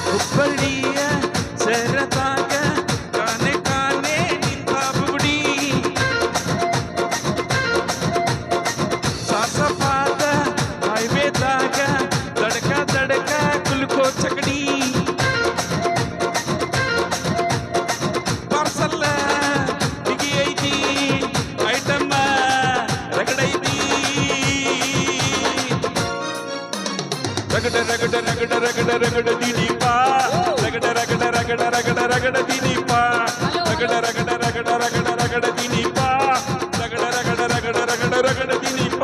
ಹುಬ್ಬಳ್ಳಿಯ ಸರದಾಗ ಕಾನೆ ಕಾನೆ ನಿಂತ ಬುಗುಡಿ ಸಾಸಪಾದ ಹೈವೇದಾಗ ದಡಕ ದಡಕ ಕುಲ್ಕೋ ಚಕಡಿ ಪಾರ್ಸಲ್ಲ ಬಿಗಿ ಐತಿ ಐಟಮ್ಮ ರಗಡೈತಿ ರಗಡ ರಗಡ ರಗಡ ರಗಡ ರಗಡ ದೀಪ ರಗಡ ರಗಡ ರಗಡ ರಗಡ ರಗಡ ದೀಪ ರಗಡ ರಗಡ ರಗಡ ರಗಡ ರಗಡ ದೀಪ ರಗಡ ರಗಡ ರಗಡ ರಗಡ ರಗಡ ದೀಪ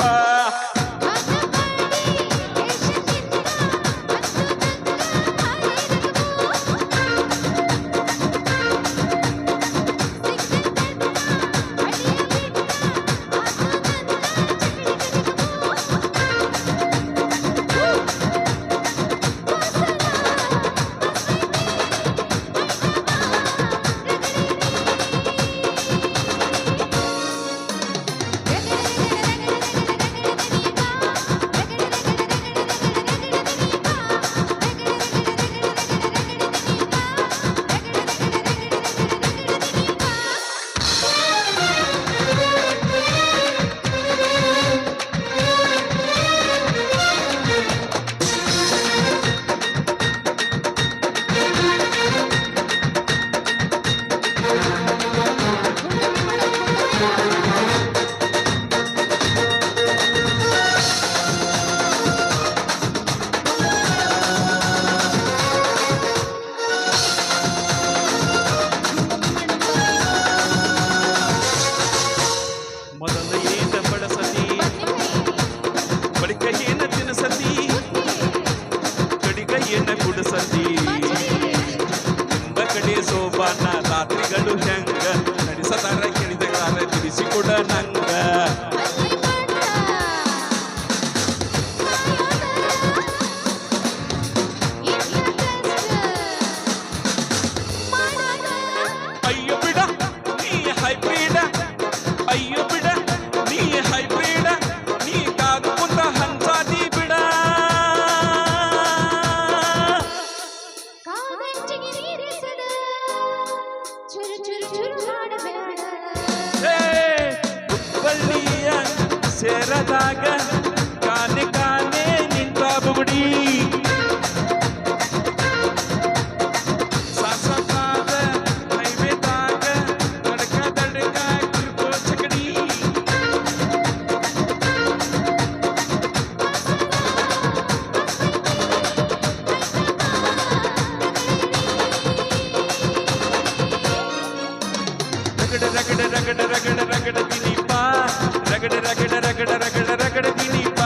ಸೋಬಾನ ರಾತ್ರಿಗಳು ಹೆಂಗ ನಡೆಸದಾರ ಕೇಳಿದಾರ ತಿಳಿಸಿಕೊಡ ನಂಗ ಅಯ್ಯೋ ಬಿಡ ನೀ ಹೈಬ್ರಿಡ ಅಯ್ಯೋ ಬಿಡ ನೀ ಹೈಬ್ರಿಡ ನೀ ಕಾದು ಕುಂತ ಹಂಸಾದಿ ಬಿಡ ಹುಬ್ಬಳ್ಳಿಯ ಸೇರದಾಗ ಕಾನೆ ಕಾನೆ ನಿಂತ ಬುಗುಡಿ ಸಾಸಪಾದ ಹೈವೇದಾಗ ದಡಕ ದಡಕ ಕುಲ್ಕೋ ಚಕಡಿ ರಗಡ ರಗಡ ರಗಡ ರಗಡ ರಗಡ ದೀಪ ರಗಡ ರಗಡ ರಗಡ ರಗಡ ರಗಡ ದೀಪ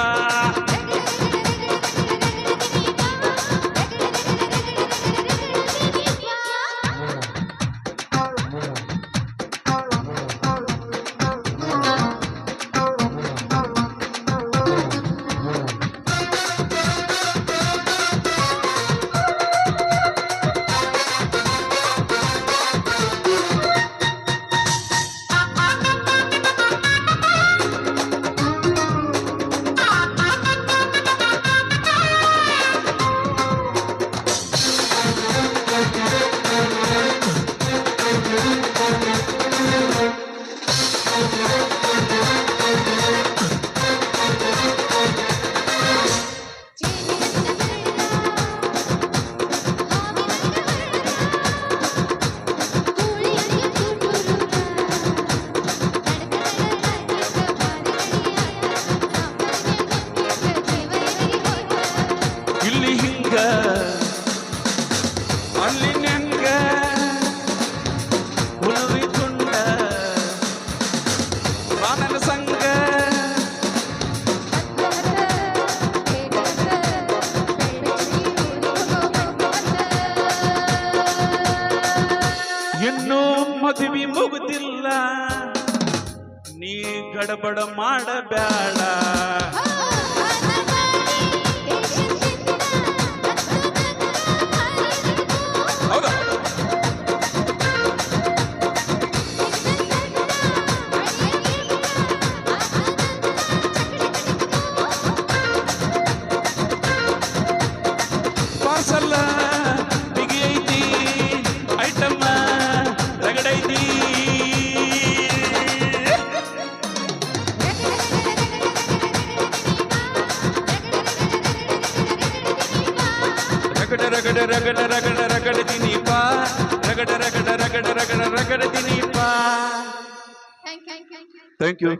ಗಡಬಡ ಮಾಡಬ್ಯಾಡ ಹೌದಾ ಪಾರ್ಸಲ್ಲ ಬಿಗಿ ಐತಿ item ರಗಡೈತಿ ragda ragda ragda ragda ragda ತಿನೀಪ ragda ragda ragda ragda ragda ತಿನೀಪ thank you